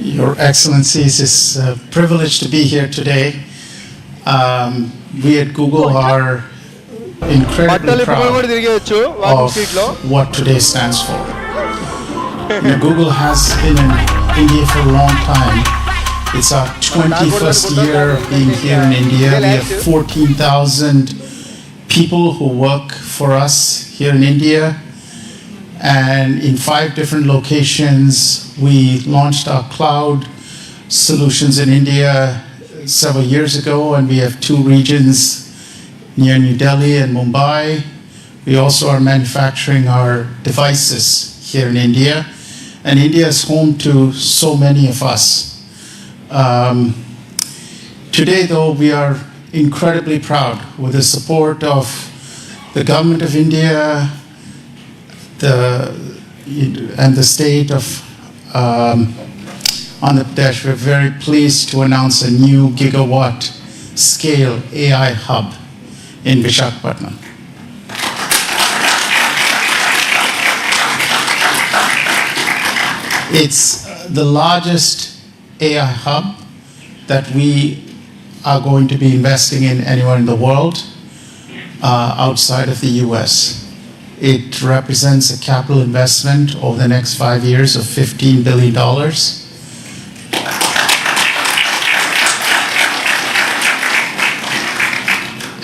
Your Excellencies, it's a privilege to be here today. We at Google are incredibly proud of what today stands for. Google has been in India for a long time. It's our 21st year of being here in India. We have 14,000 people who work for us here in India. And in 5 different locations, we launched our cloud solutions in India several years ago, and we have 2 regions near New Delhi and Mumbai. We also are manufacturing our devices here in India, and India is home to so many of us. Today, though, we are incredibly proud with the support of the government of India, and the state of Andhra Pradesh. We're very pleased to announce a new gigawatt scale AI hub in Visakhapatnam. It's the largest AI hub that we are going to be investing in anywhere in the world outside of the US. It represents a capital investment over the next 5 years of $15 billion.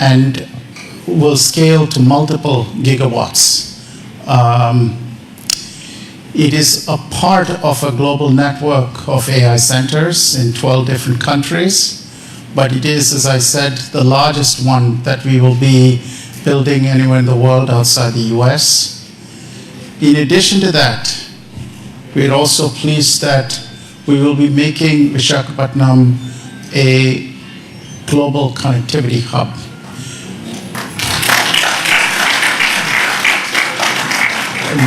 And will scale to multiple gigawatts. It is a part of a global network of AI centers in 12 different countries, but it is, as I said, the largest one that we will be building anywhere in the world outside the US. In addition to that, we're also pleased that we will be making Visakhapatnam a global connectivity hub.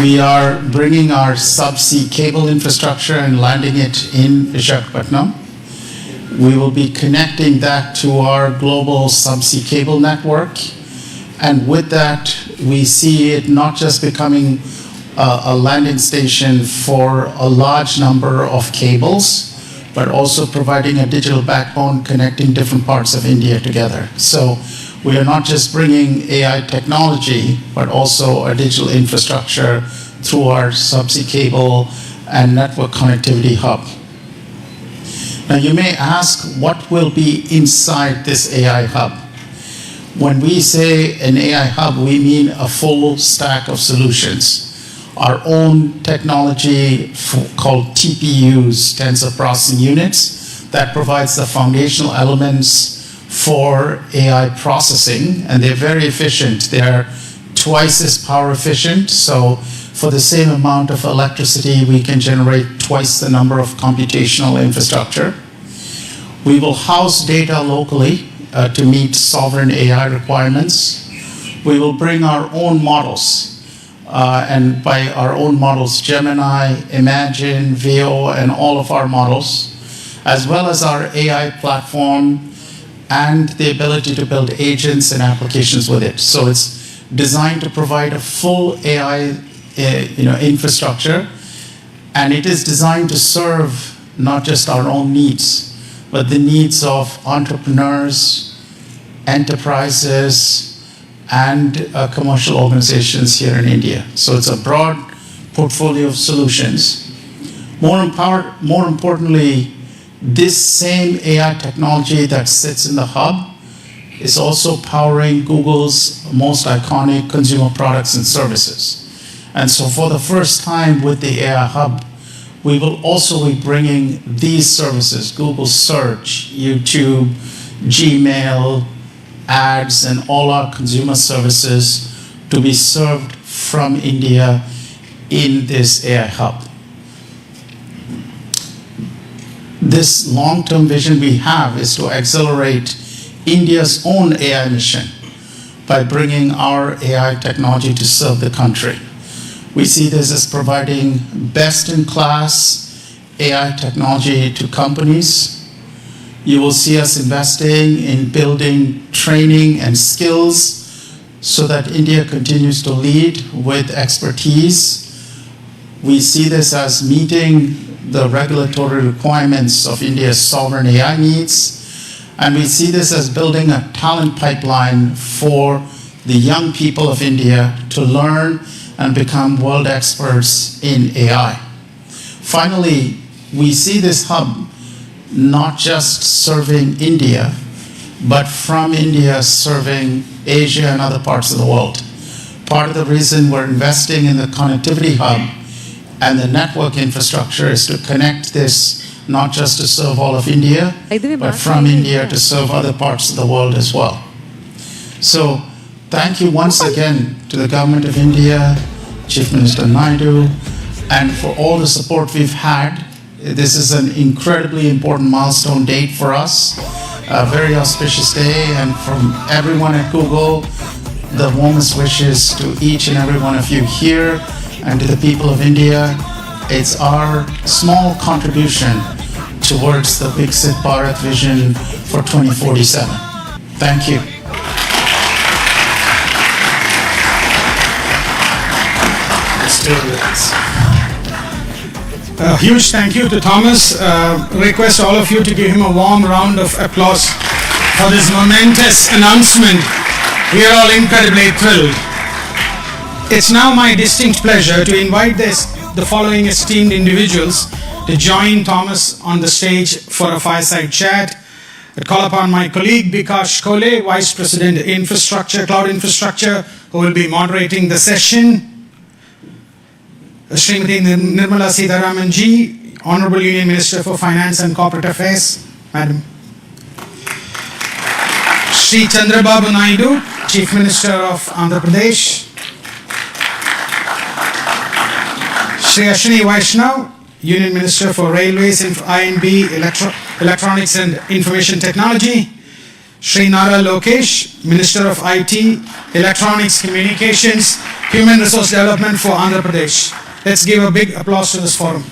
We are bringing our subsea cable infrastructure and landing it in Visakhapatnam. We will be connecting that to our global subsea cable network. And with that, we see it not just becoming a landing station for a large number of cables, but also providing a digital backbone connecting different parts of India together. So we are not just bringing AI technology, but also a digital infrastructure through our subsea cable and network connectivity hub. Now you may ask, what will be inside this AI hub? When we say an AI hub, we mean a full stack of solutions. Our own technology called TPUs, tensor processing units, that provides the foundational elements for AI processing, and they're very efficient. They're twice as power efficient, so for the same amount of electricity, we can generate twice the number of computational infrastructure. We will house data locally to meet sovereign AI requirements. We will bring our own models, and by our own models, Gemini, Imagine, Veo, and all of our models, as well as our AI platform and the ability to build agents and applications with it. So it's designed to provide a full AI infrastructure, and it is designed to serve not just our own needs, but the needs of entrepreneurs, enterprises, and commercial organizations here in India. So it's a broad portfolio of solutions. More importantly, this same AI technology that sits in the hub is also powering Google's most iconic consumer products and services. And so for the first time with the AI hub, we will also be bringing these services, Google Search, YouTube, Gmail, ads, and all our consumer services to be served from India in this AI hub. This long-term vision we have is to accelerate India's own AI mission by bringing our AI technology to serve the country. We see this as providing best-in-class AI technology to companies. You will see us investing in building training and skills so that India continues to lead with expertise. We see this as meeting the regulatory requirements of India's sovereign AI needs. And we see this as building a talent pipeline for the young people of India to learn and become world experts in AI. Finally, we see this hub not just serving India, but from India serving Asia and other parts of the world. Part of the reason we're investing in the connectivity hub and the network infrastructure is to connect this not just to serve all of India, but from India to serve other parts of the world as well. So thank you once again to the Government of India, Chief Minister Naidu, and for all the support we've had. This is an incredibly important milestone date for us, a very auspicious day, and from everyone at Google, the warmest wishes to each and every one of you here and to the people of India. It's our small contribution towards the Viksit Bharat vision for 2047. Thank you. A huge thank you to Thomas. Request all of you to give him a warm round of applause for this momentous announcement. We are all incredibly thrilled. It's now my distinct pleasure to invite the following esteemed individuals to join Thomas on the stage for a fireside chat. I call upon my colleague Bikash Kole, Vice President Infrastructure, Cloud Infrastructure, who will be moderating the session. Srimati Nirmala Sitharaman ji, Honorable Union Minister for Finance and Corporate Affairs, Madam. Shri Chandrababu Naidu, Chief Minister of Andhra Pradesh. Shri Ashwini Vaishnav, Union Minister for Railways, I&B, Electronics and Information Technology. Shri Nara Lokesh, Minister of IT, Electronics, Communications, Human Resource Development for Andhra Pradesh. Let's give a big applause to this forum.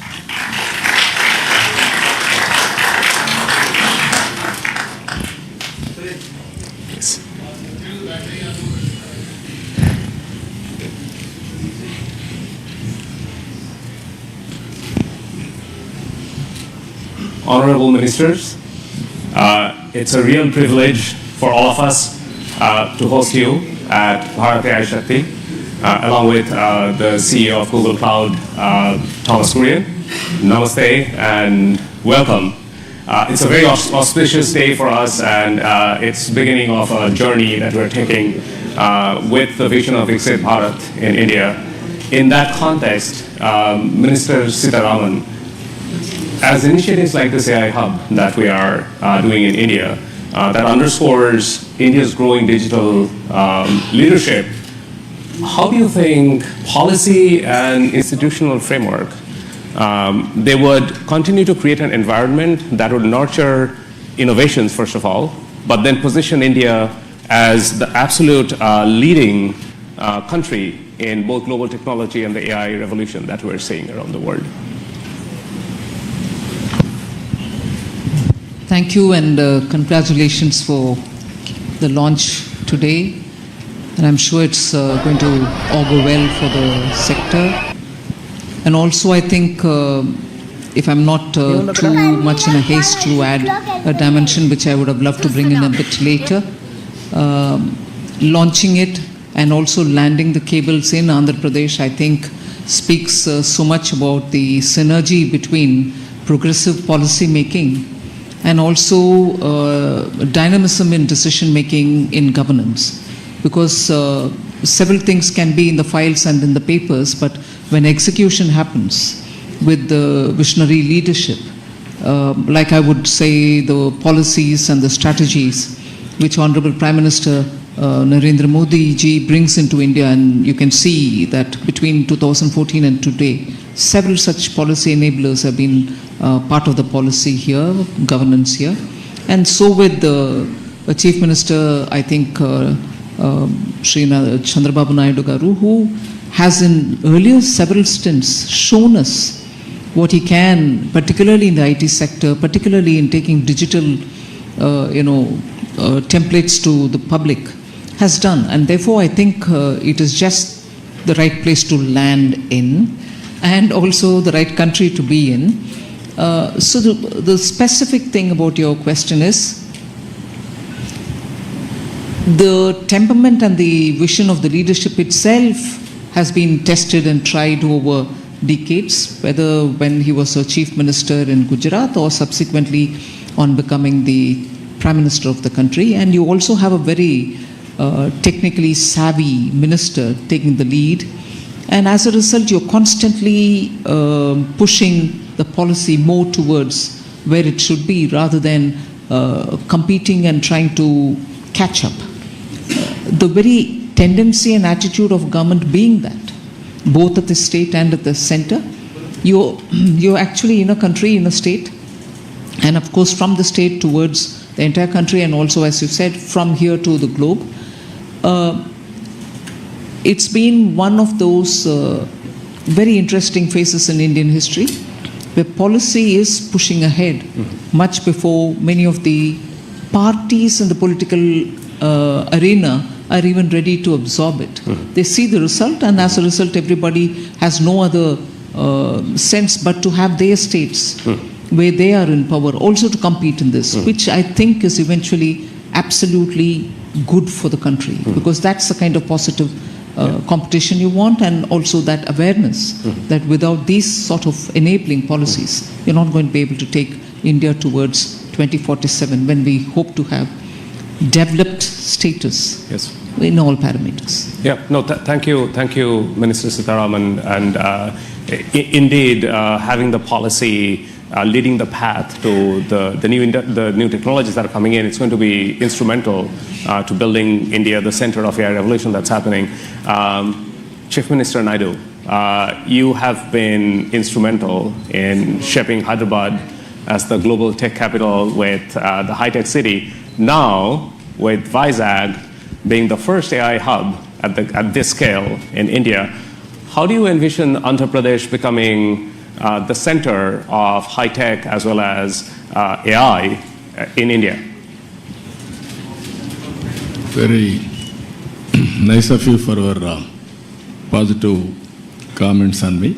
Honorable Ministers, it's a real privilege for all of us to host you at Bharat AI Shakti, along with the CEO of Google Cloud, Thomas Kurian. Namaste and welcome. It's a very auspicious day for us, and it's the beginning of a journey that we're taking with the vision of Viksit Bharat in India. In that context, Minister Sitharaman, as initiatives like this AI Hub that we are doing in India, that underscores India's growing digital leadership, how do you think policy and institutional framework, they would continue to create an environment that would nurture innovations, first of all, but then position India as the absolute leading country in both global technology and the AI revolution that we're seeing around the world? Thank you, and congratulations for the launch today. And I'm sure it's going to augur well for the sector. And also, I think, if I'm not too much in a haste to add a dimension which I would have loved to bring in a bit later, launching it and also landing the cables in Andhra Pradesh, I think, speaks so much about the synergy between progressive policy making and also dynamism in decision making in governance. Because several things can be in the files and in the papers, but when execution happens with the visionary leadership, like I would say the policies and the strategies which Honorable Prime Minister Narendra Modi ji brings into India, and you can see that between 2014 and today, several such policy enablers have been part of the policy here, governance here. And so with the Chief Minister, I think, Shri Chandrababu Naidu Garu, who has in earlier several stints shown us what he can, particularly in the IT sector, particularly in taking digital, templates to the public, has done. And therefore, I think it is just the right place to land in, and also the right country to be in. So the specific thing about your question is, the temperament and the vision of the leadership itself has been tested and tried over decades, whether when he was a chief minister in Gujarat or subsequently on becoming the prime minister of the country. And you also have a very technically savvy minister taking the lead. And as a result, you're constantly pushing the policy more towards where it should be rather than competing and trying to catch up. The very tendency and attitude of government being that, both at the state and at the center, you're actually in a country, in a state, and of course from the state towards the entire country, and also, as you said, from here to the globe. It's been one of those very interesting phases in Indian history where policy is pushing ahead much before many of the parties in the political arena are even ready to absorb it. They see the result, and as a result everybody has no other sense but to have their states where they are in power also to compete in this, which I think is eventually absolutely good for the country, because that's the kind of positive competition you want, and also that awareness that without these sort of enabling policies, you're not going to be able to take India towards 2047 when we hope to have developed status in all parameters. Yeah, no, thank you, Minister Sitharaman. And indeed, having the policy leading the path to the new technologies that are coming in, it's going to be instrumental to building India, the center of AI revolution that's happening. Chief Minister Naidu, you have been instrumental in shaping Hyderabad as the global tech capital with the high-tech city. Now, with Vizag being the first AI hub at this scale in India, how do you envision Andhra Pradesh becoming the center of high-tech as well as AI in India? Very nice of you for your positive comments on me.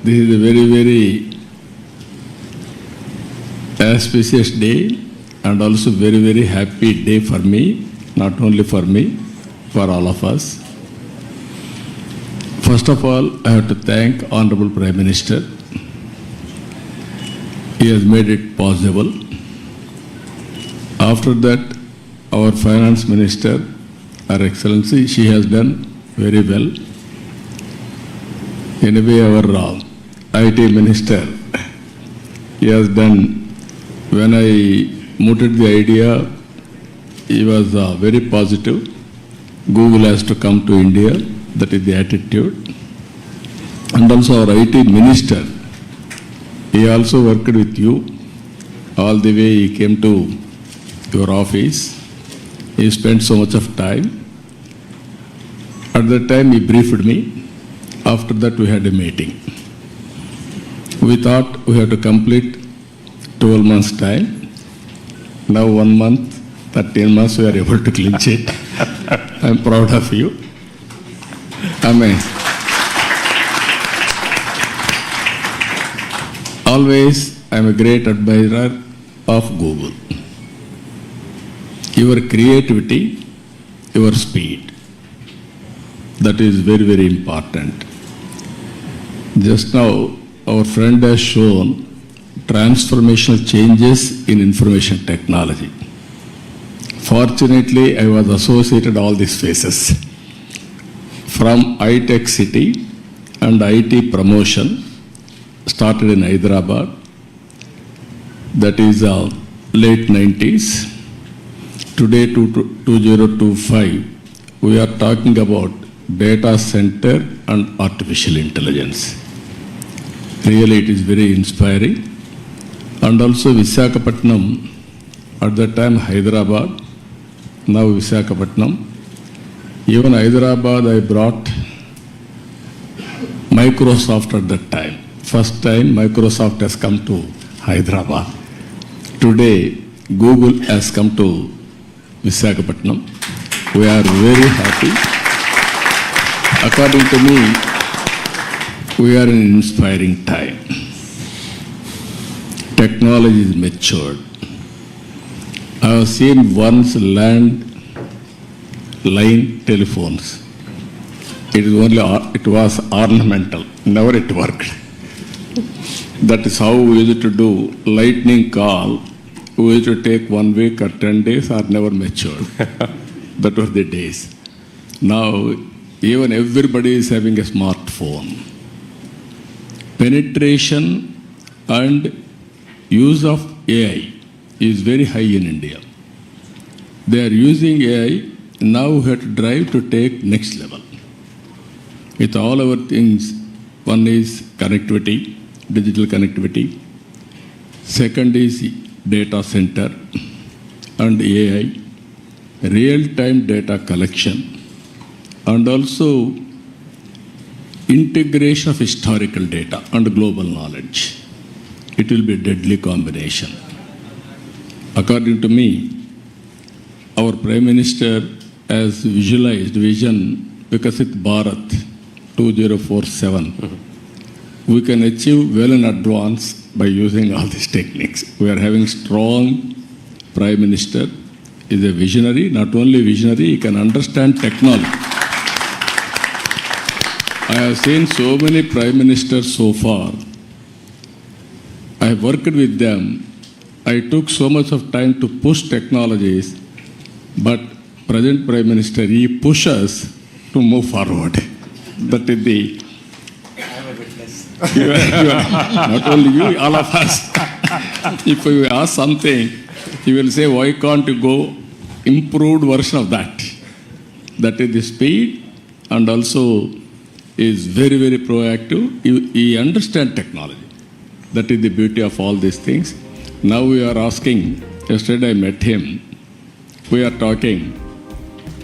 This is a very, very auspicious day, and also very, very happy day for me, not only for me, for all of us. First of all, I have to thank Honorable Prime Minister. He has made it possible. After that, our Finance Minister, Her Excellency, she has done very well. Anyway, our IT Minister, he has done. When I mooted the idea, he was very positive. Google has to come to India. That is the attitude. And also our IT Minister, he also worked with you. All the way he came to your office. He spent so much of time. At that time he briefed me. After that we had a meeting. We thought we had to complete 12 months time. Now 1 month, 13 months we are able to clinch it. I am proud of you. Amen. Always I am a great admirer of Google. Your creativity, your speed, that is very, very important. Just now our friend has shown transformational changes in information technology. Fortunately, I was associated all these phases. From high-tech city and IT promotion started in Hyderabad, that is late 90s. Today, 2025, we are talking about data center and artificial intelligence. Really, it is very inspiring. And also Visakhapatnam, at that time Hyderabad, now Visakhapatnam. Even Hyderabad, I brought Microsoft at that time. First time Microsoft has come to Hyderabad. Today, Google has come to Visakhapatnam. We are very happy. According to me, We are in an inspiring time. Technology is matured. I have seen once line telephones. It was ornamental. Never it worked. That is how we used to do lightning call. We used to take 1 week or 10 days or never matured. That was the days. Now, even everybody is having a smartphone. Penetration and use of AI is very high in India. They are using AI, now we have to drive to take next level. With all our things, one is connectivity, digital connectivity. Second is data center and AI, real-time data collection, and also integration of historical data and global knowledge. It will be a deadly combination. According to me, our Prime Minister has visualized vision Viksit Bharat 2047. We can achieve well in advance by using all these techniques. We are having strong Prime Minister, is a visionary, not only visionary, he can understand technology. I have seen so many Prime Ministers so far. I have worked with them. I took so much of time to push technologies, but present Prime Minister, he pushes to move forward. That is the... You are, not only you, all of us. If you ask something, he will say, why can't you go improved version of that? That is the speed, and also is very, very proactive. He understands technology. That is the beauty of all these things. Now we are asking, yesterday I met him, we are talking,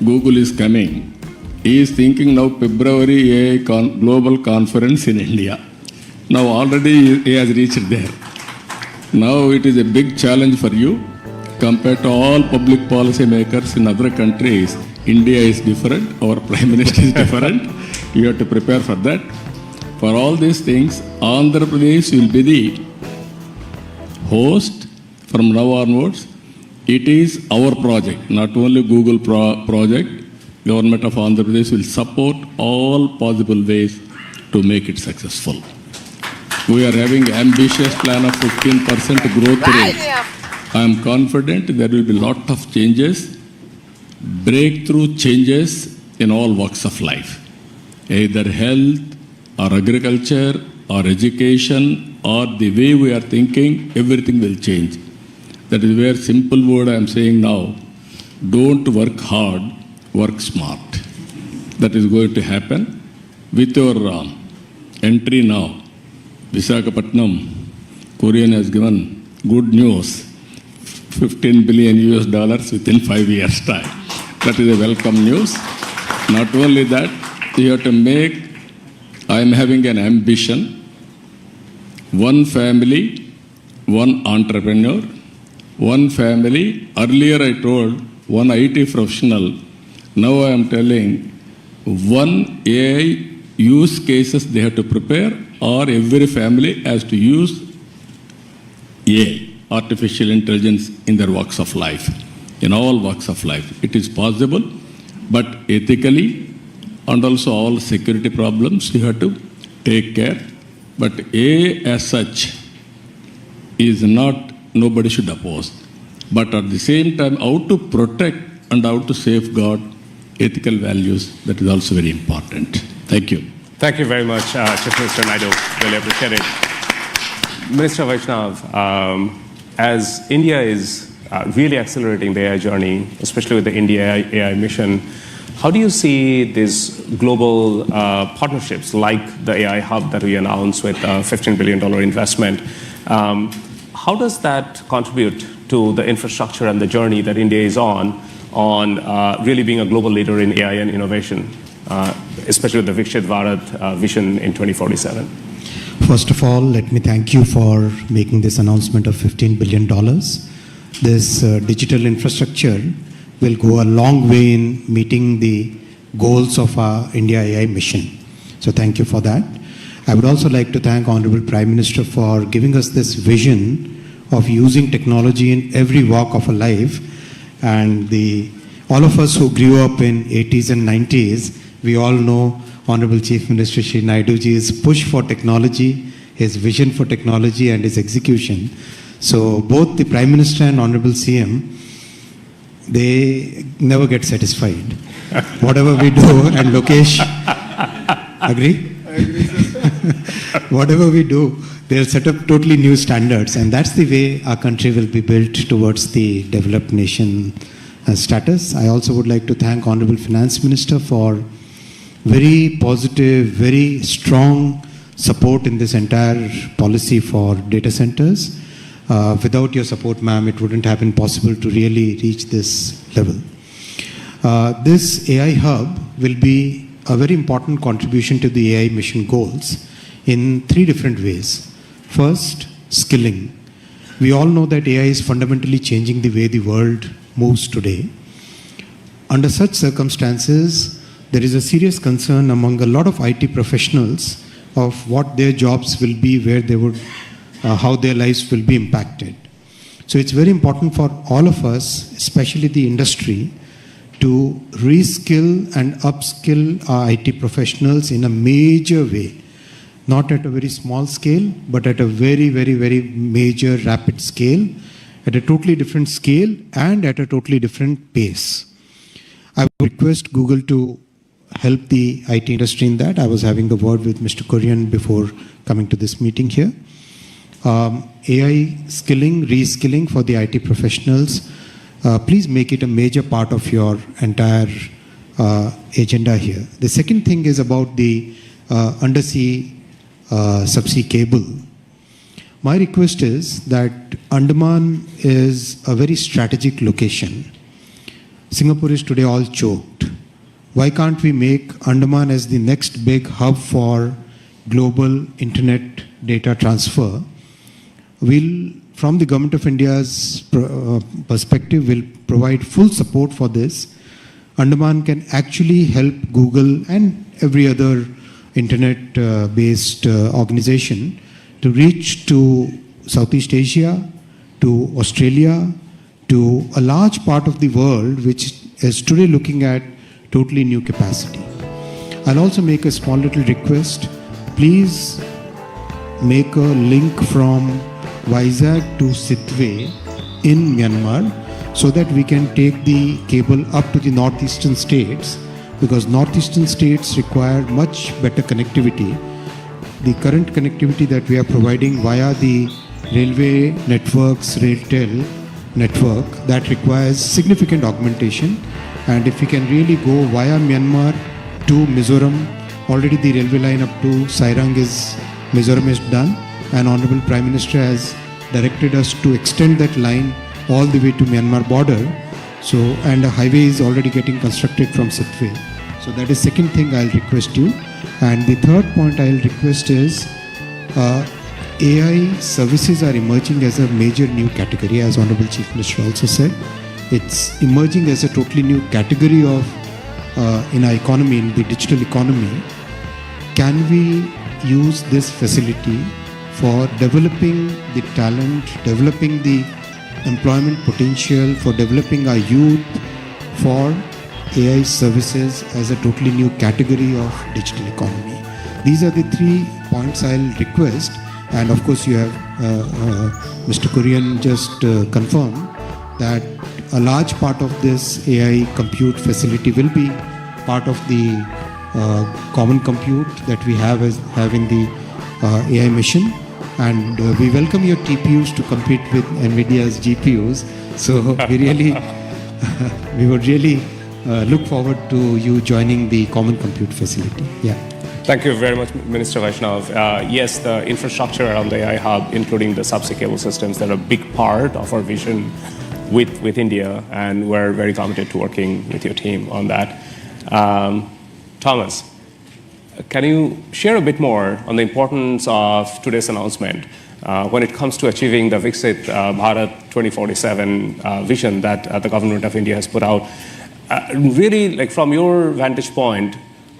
Google is coming. He is thinking now February AI global conference in India. Now already he has reached there. Now it is a big challenge for you. Compared to all public policy makers in other countries, India is different, our Prime Minister is different. You have to prepare for that. For all these things, Andhra Pradesh will be the host from now onwards. It is our project, not only Google project. Government of Andhra Pradesh will support all possible ways to make it successful. We are having ambitious plan of 15% growth rate. I am confident there will be lot of changes, breakthrough changes in all walks of life, either health or agriculture or education or the way we are thinking, everything will change. That is where simple word I am saying now, don't work hard, work smart. That is going to happen. With your entry now, Visakhapatnam, Korean has given good news, $15 billion within 5 years' time. That is a welcome news. Not only that, you have to make, I am having an ambition, one family, one entrepreneur, one family. Earlier I told one IT professional, now I am telling one AI use cases they have to prepare, or every family has to use AI, artificial intelligence, in their walks of life, in all walks of life. It is possible, but ethically and also all security problems you have to take care. But AI as such is not, nobody should oppose. But at the same time, how to protect and how to safeguard ethical values, that is also very important. Thank you. Thank you very much, Chief Minister Naidu. Really appreciate it. Minister Vaishnav, as India is really accelerating the AI journey, especially with the India AI mission, how do you see these global partnerships like the AI hub that we announced with a $15 billion investment? How does that contribute to the infrastructure and the journey that India is on really being a global leader in AI and innovation, especially with the Viksit Bharat vision in 2047? First of all, let me thank you for making this announcement of $15 billion. This digital infrastructure will go a long way in meeting the goals of our India AI mission. So thank you for that. I would also like to thank Honorable Prime Minister for giving us this vision of using technology in every walk of our life. And all of us who grew up in 80s and 90s, we all know Honorable Chief Minister Shri Naiduji's push for technology, his vision for technology and his execution. So both the Prime Minister and Honorable CM, they never get satisfied. Whatever we do, and Lokesh, agree? I agree. Whatever we do, they'll set up totally new standards, and that's the way our country will be built towards the developed nation status. I also would like to thank Honorable Finance Minister for very positive, very strong support in this entire policy for data centers. Without your support, ma'am, it wouldn't have been possible to really reach this level. This AI hub will be a very important contribution to the AI mission goals in 3 different ways. First, skilling. We all know that AI is fundamentally changing the way the world moves today. Under such circumstances, there is a serious concern among a lot of IT professionals of what their jobs will be, where they would, how their lives will be impacted. So it's very important for all of us, especially the industry, to reskill and upskill our IT professionals in a major way. Not at a very small scale, but at a very, very, very major, rapid scale, at a totally different scale and at a totally different pace. I would request Google to help the IT industry in that. I was having a word with Mr. Kurian before coming to this meeting here. AI skilling, reskilling for the IT professionals, please make it a major part of your entire agenda here. The second thing is about the undersea subsea cable. My request is that Andaman is a very strategic location. Singapore is today all choked. Why can't we make Andaman as the next big hub for global internet data transfer? We'll, from the Government of India's perspective, will provide full support for this. Andaman can actually help Google and every other internet-based organization to reach to Southeast Asia, to Australia, to a large part of the world which is today looking at totally new capacity. I'll also make a small little request. Please make a link from Vizag to Sitwe in Myanmar so that we can take the cable up to the northeastern states, because northeastern states require much better connectivity. The current connectivity that we are providing via the railway networks, RailTel network, that requires significant augmentation. And if we can really go via Myanmar to Mizoram, already the railway line up to Sairang Mizoram is done, and Honorable Prime Minister has directed us to extend that line all the way to Myanmar border. So, and a highway is already getting constructed from Sitwe. So that is second thing I'll request you. And the third point I'll request is AI services are emerging as a major new category, as Honorable Chief Minister also said. It's emerging as a totally new category of in our economy, in the digital economy. Can we use this facility for developing the talent, developing the employment potential, for developing our youth, for AI services as a totally new category of digital economy? These are the 3 points I'll request. And of course, you have Mr. Kurian just confirmed that a large part of this AI compute facility will be part of the common compute that we have in the AI mission. And we welcome your TPUs to compete with NVIDIA's GPUs. So we would really look forward to you joining the common compute facility. Yeah. Thank you very much, Minister Vaishnav. Yes, the infrastructure around the AI hub, including the subsea cable systems, they're a big part of our vision with India, and we're very committed to working with your team on that. Thomas, can you share a bit more on the importance of today's announcement when it comes to achieving the Viksit Bharat 2047 vision that the Government of India has put out? Really, like from your vantage point,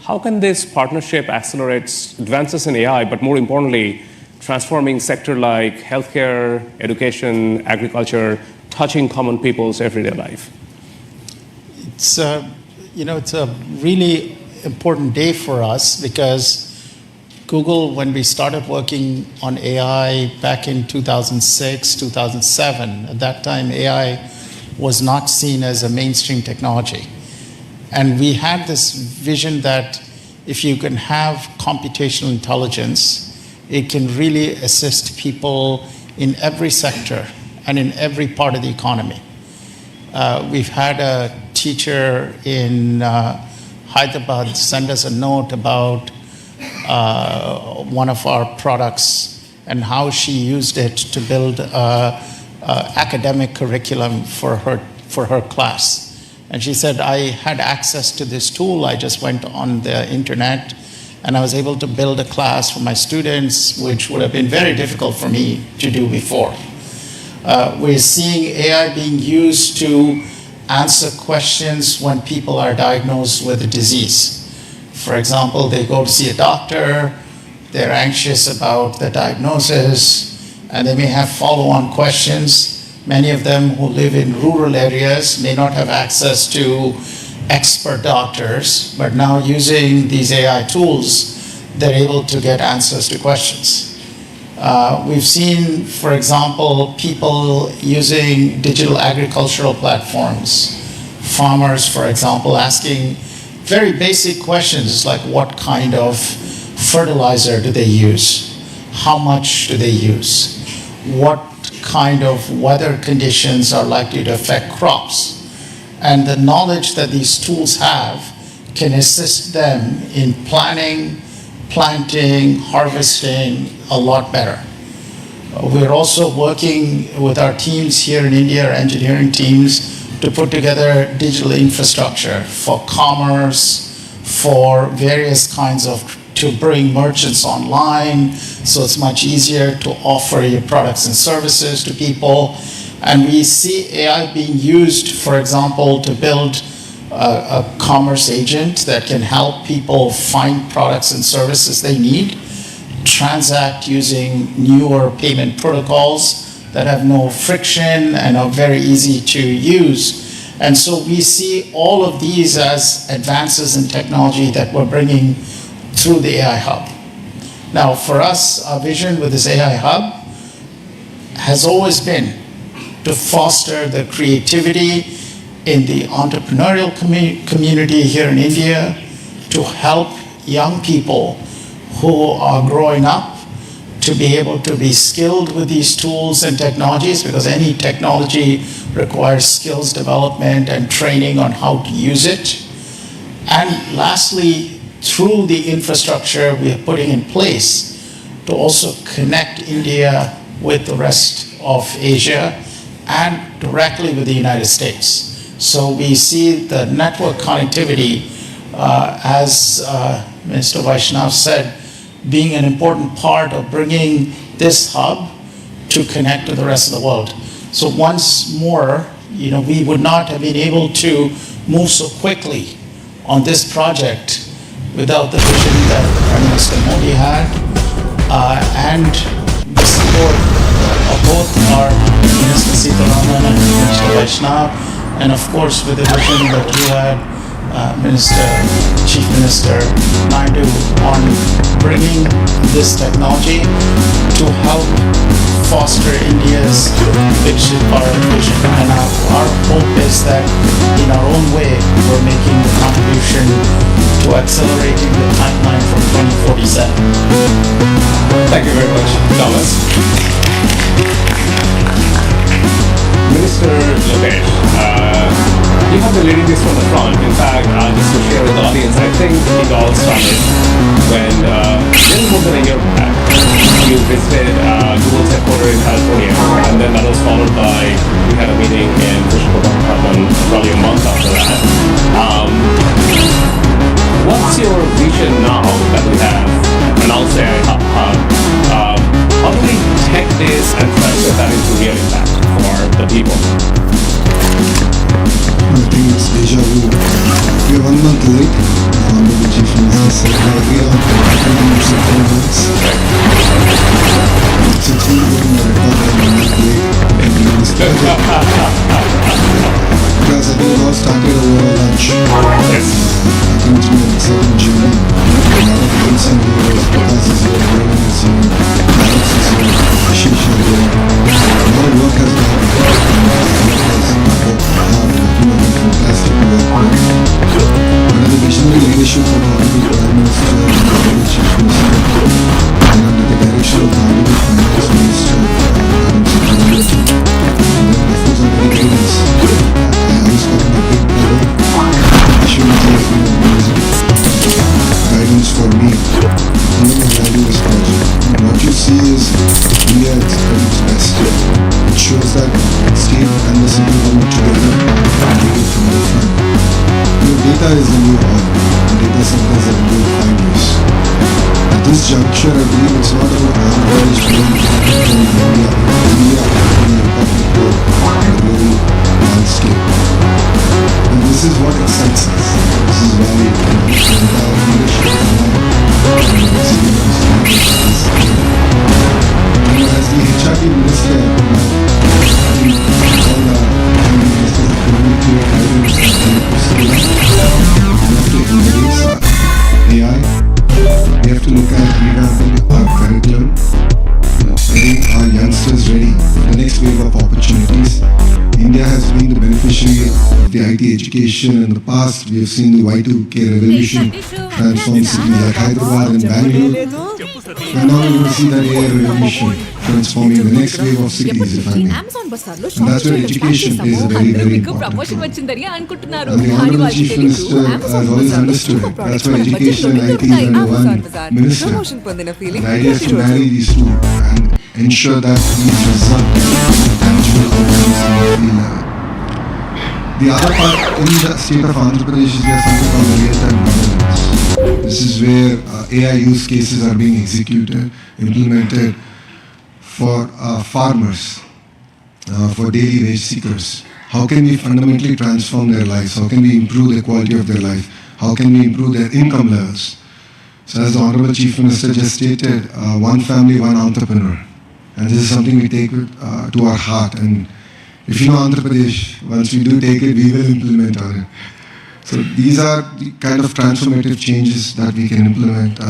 how can this partnership accelerate advances in AI, but more importantly, transforming sector like healthcare, education, agriculture, touching common people's everyday life? It's it's a really important day for us because Google, when we started working on AI back in 2006, 2007, at that time AI was not seen as a mainstream technology. And we had this vision that if you can have computational intelligence, it can really assist people in every sector and in every part of the economy. We've had a teacher in Hyderabad send us a note about one of our products and how she used it to build an academic curriculum for her class. And she said, I had access to this tool. I just went on the internet and I was able to build a class for my students, which would have been very difficult for me to do before. We're seeing AI being used to answer questions when people are diagnosed with a disease. For example, they go to see a doctor, they're anxious about the diagnosis, and they may have follow-on questions. Many of them who live in rural areas may not have access to expert doctors, but now using these AI tools, they're able to get answers to questions. We've seen, for example, people using digital agricultural platforms, farmers, for example, asking very basic questions like what kind of fertilizer do they use? How much do they use? What kind of weather conditions are likely to affect crops? And the knowledge that these tools have can assist them in planning, planting, harvesting a lot better. We're also working with our teams here in India, our engineering teams, to put together digital infrastructure for commerce, for various kinds of, to bring merchants online, so it's much easier to offer your products and services to people. And we see AI being used, for example, to build a commerce agent that can help people find products and services they need, transact using newer payment protocols that have no friction and are very easy to use. And so we see all of these as advances in technology that we're bringing through the AI Hub. Now, for us, our vision with this AI Hub has always been to foster the creativity in the entrepreneurial community here in India, to help young people who are growing up to be able to be skilled with these tools and technologies, because any technology requires skills development and training on how to use it. And lastly, through the infrastructure we are putting in place to also connect India with the rest of Asia and directly with the United States. So we see the network connectivity, as Minister Vaishnav said, being an important part of bringing this hub to connect to the rest of the world. So once more, we would not have been able to move so quickly on this project without the vision that Prime Minister Modi had, and the support of both our Minister Sitaraman and Minister Vaishnav, and of course with the vision that you had, Chief Minister Naidu, on bringing this technology to help foster India's Viksit Bharat vision. And our hope is that in our own way, we're making the contribution to accelerating the timeline from 2047. Thank you very much, Thomas. Minister Lokesh, you have been leading this from the front. In fact, just to share with the audience, I think it all started when, little more than a year back, you visited Google's headquarters in California, and then that was followed by, we had a meeting in Visakhapatnam probably a month after that. What's your vision now that we have announced AI Hub? How do we take this and translate that into real impact for the people? I think it's deja vu. We are 1 month late. Honorable Chief Minister is here, Roland is here, Alex is here, Ashish is here. A lot of work has been done. Doing fantastic work. Under the visionary leadership of Honorable Prime Minister and Honorable Chief Minister, and under the direction of the Honorable Finance Minister, Madam Chandrababu, and then of course under the guidance. I always call my big brother, Ashwini has been amazing guidance for me. Doing a value this project. And what you see is India at its best. It shows that state and the city come together and take it from the front. Data is the new oil, and data centers are the new highways. At this juncture, I believe it's not about Andhra Pradesh being in India. India being an important role in the global landscape. And this is what excites us. This is why the entire leadership and as the HRD minister, I think all the ministers of community guidance we have to embrace AI. We have to look at revamping our curriculum, getting our youngsters ready for the next wave of opportunities. India has been the beneficiary of the IT education. In the past, we have seen the Y2K revolution transform cities like Hyderabad and Bangalore. And now we will see that AI revolution transforming the next wave of cities, if I may. And that's where education plays a very, very important role. And the Honorable Chief Minister has always understood it. That's why education and IT is under one minister. The idea is to marry these two and ensure that these result in tangible outcomes in the field level. The other part in the state of Andhra Pradesh is there something called real-time governance. This is where AI use cases are being executed, implemented for farmers, for daily wage seekers. How can we fundamentally transform their lives? How can we improve the quality of their life? How can we improve their income levels? So as the Honorable Chief Minister just stated, one family, one entrepreneur. And this is something we take to our heart. And if you know Andhra Pradesh, once we do take it, we will implement on it. So these are the kind of transformative changes that we can implement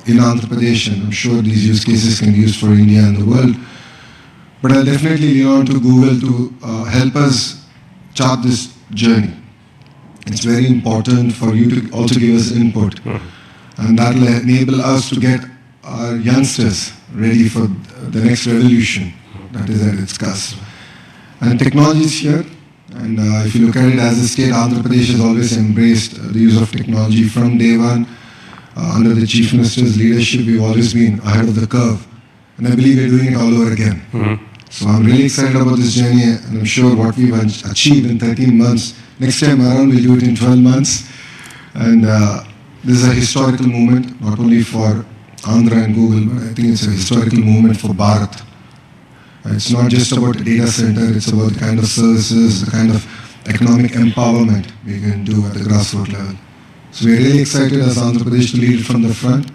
in Andhra Pradesh, and I'm sure these use cases can be used for India and the world. But I'll definitely lean on to Google to help us chart this journey. It's very important for you to also give us input, and that will enable us to get our youngsters ready for the next revolution that is at its cusp. And technology is here, and if you look at it as a state, Andhra Pradesh has always embraced the use of technology from day one. Under the Chief Minister's leadership, we've always been ahead of the curve, and I believe we're doing it all over again. So I'm really excited about this journey, and I'm sure what we've achieved in 13 months, next time around we'll do it in 12 months. And this is a historical moment, not only for Andhra and Google, but I think it's a historical moment for Bharat. It's not just about a data center, it's about the kind of services, the kind of economic empowerment we can do at the grassroots level. So we're really excited as Andhra Pradesh to lead from the front,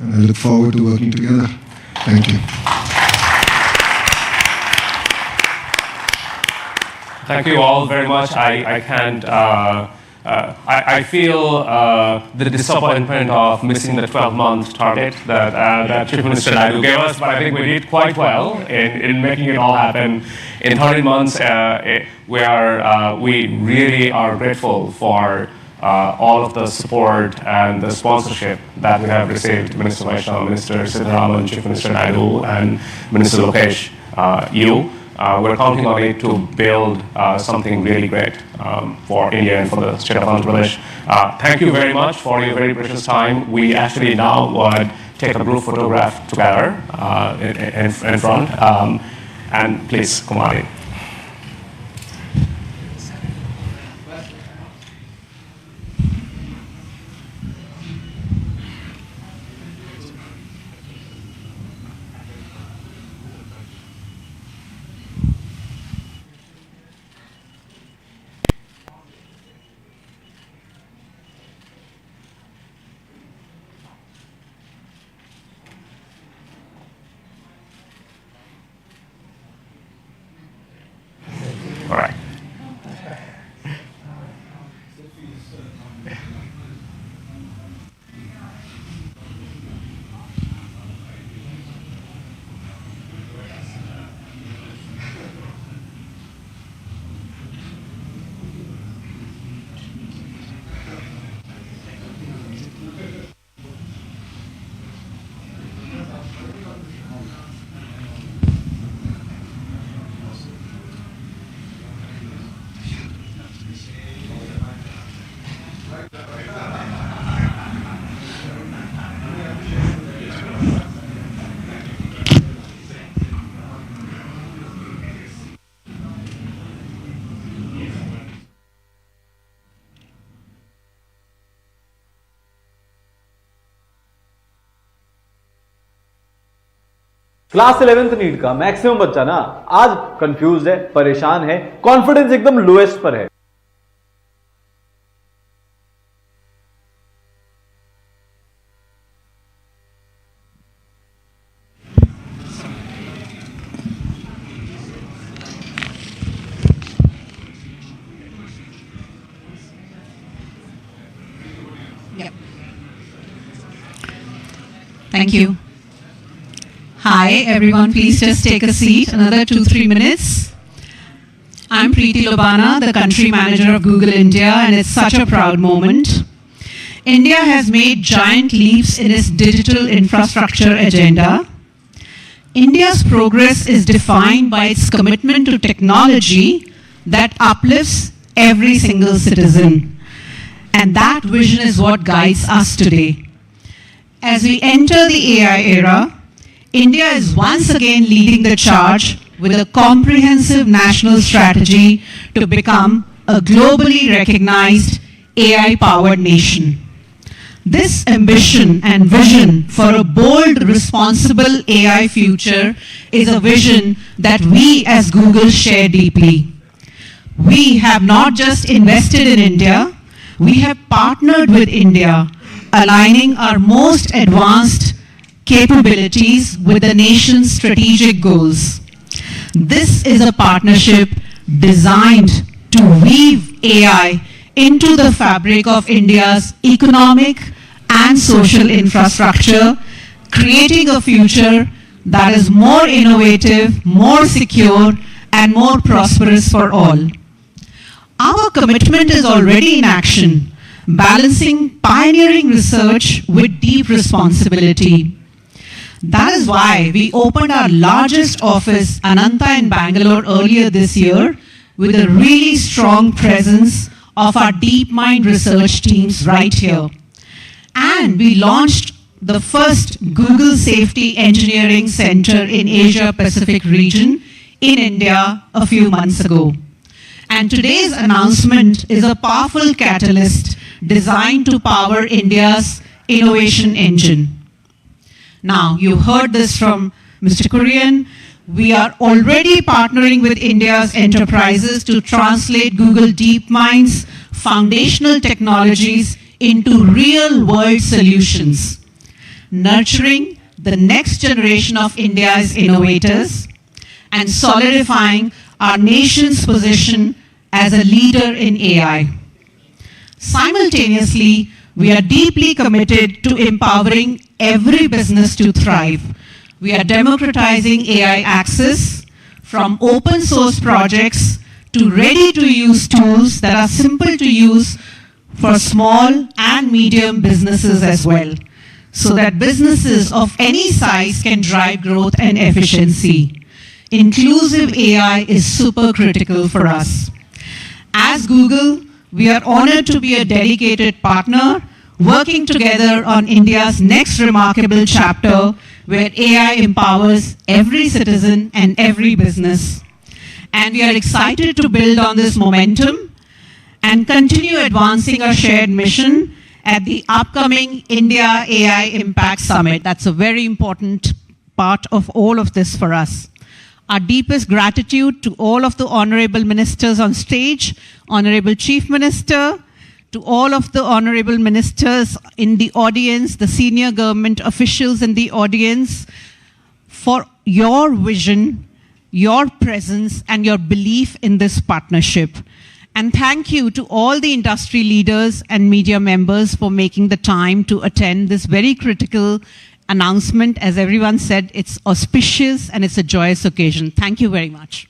and I look forward to working together. Thank you. Thank you all very much. I can't. I feel the disappointment of missing the 12-month target that Chief Minister Naidu gave us, but I think we did quite well in making it all happen. In 13 months, we really are grateful for all of the support and the sponsorship that we have received. Minister Vaishnav, Minister Siddharaman, Chief Minister Naidu, and Minister Lokesh, we're counting on it to build something really great for India and for the state of Andhra Pradesh. Thank you very much for your very precious time. We actually now would take a group photograph together in front. And please, come on in. Class 11th NEET का maximum बच्चा ना आज confuse है, परेशान है, confidence एकदम lowest पर है. Thank you. Hi, everyone. Please just take a seat. Another 2-3 minutes. I'm Preeti Lobana, the country manager of Google India, and it's such a proud moment. India has made giant leaps in its digital infrastructure agenda. India's progress is defined by its commitment to technology that uplifts every single citizen. And that vision is what guides us today. As we enter the AI era, India is once again leading the charge with a comprehensive national strategy to become a globally recognized AI-powered nation. This ambition and vision for a bold, responsible AI future is a vision that we as Google share deeply. We have not just invested in India, we have partnered with India, aligning our most advanced capabilities with the nation's strategic goals. This is a partnership designed to weave AI into the fabric of India's economic and social infrastructure, creating a future that is more innovative, more secure, and more prosperous for all. Our commitment is already in action, balancing pioneering research with deep responsibility. That is why we opened our largest office, Ananta in Bangalore, earlier this year, with a really strong presence of our DeepMind research teams right here. And we launched the first Google Safety Engineering Center in Asia Pacific region in India a few months ago. And today's announcement is a powerful catalyst designed to power India's innovation engine. Now, you heard this from Mr. Kurian. We are already partnering with India's enterprises to translate Google DeepMind's foundational technologies into real-world solutions, nurturing the next generation of India's innovators and solidifying our nation's position as a leader in AI. Simultaneously, we are deeply committed to empowering every business to thrive. We are democratizing AI access from open source projects to ready-to-use tools that are simple to use for small and medium businesses as well, so that businesses of any size can drive growth and efficiency. Inclusive AI is super critical for us. As Google, we are honored to be a dedicated partner working together on India's next remarkable chapter where AI empowers every citizen and every business. And we are excited to build on this momentum and continue advancing our shared mission at the upcoming India AI Impact Summit. That's a very important part of all of this for us. Our deepest gratitude to all of the honorable ministers on stage, Honorable Chief Minister, to all of the honorable ministers in the audience, the senior government officials in the audience, for your vision, your presence, and your belief in this partnership. And thank you to all the industry leaders and media members for making the time to attend this very critical announcement. As everyone said, it's auspicious and it's a joyous occasion. Thank you very much.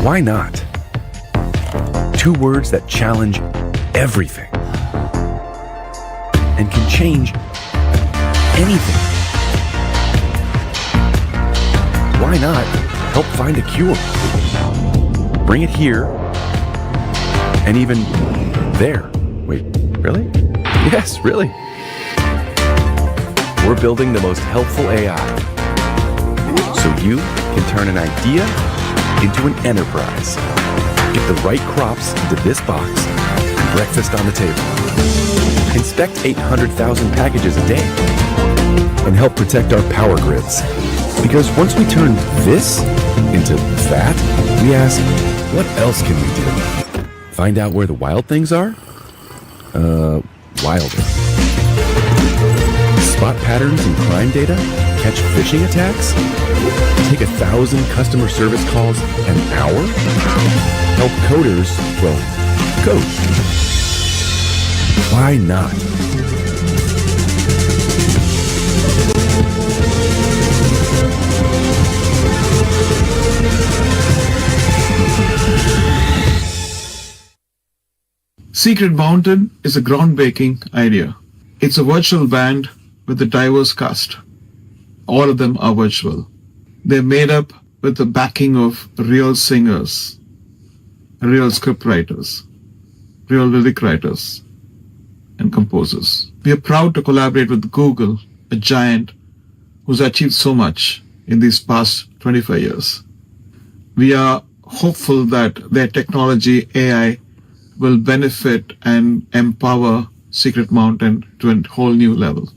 Why not? Two words that challenge everything and can change anything. Why not help find a cure? Bring it here and even there. Wait, really? Yes, really. We're building the most helpful AI so you can turn an idea into an enterprise. Get the right crops into this box and breakfast on the table. Inspect 800,000 packages a day and help protect our power grids. Because once we turn this into that, we ask, what else can we do? Find out where the wild things are? Wilder. Spot patterns in crime data? Catch phishing attacks? Take 1,000 customer service calls an hour? Help coders, well, code. Why not? Secret Mountain is a groundbreaking idea. It's a virtual band with a diverse cast. All of them are virtual. They're made up with the backing of real singers, real script writers, real lyric writers, and composers. We are proud to collaborate with Google, a giant who's achieved so much in these past 25 years. We are hopeful that their technology, AI, will benefit and empower Secret Mountain to a whole new level.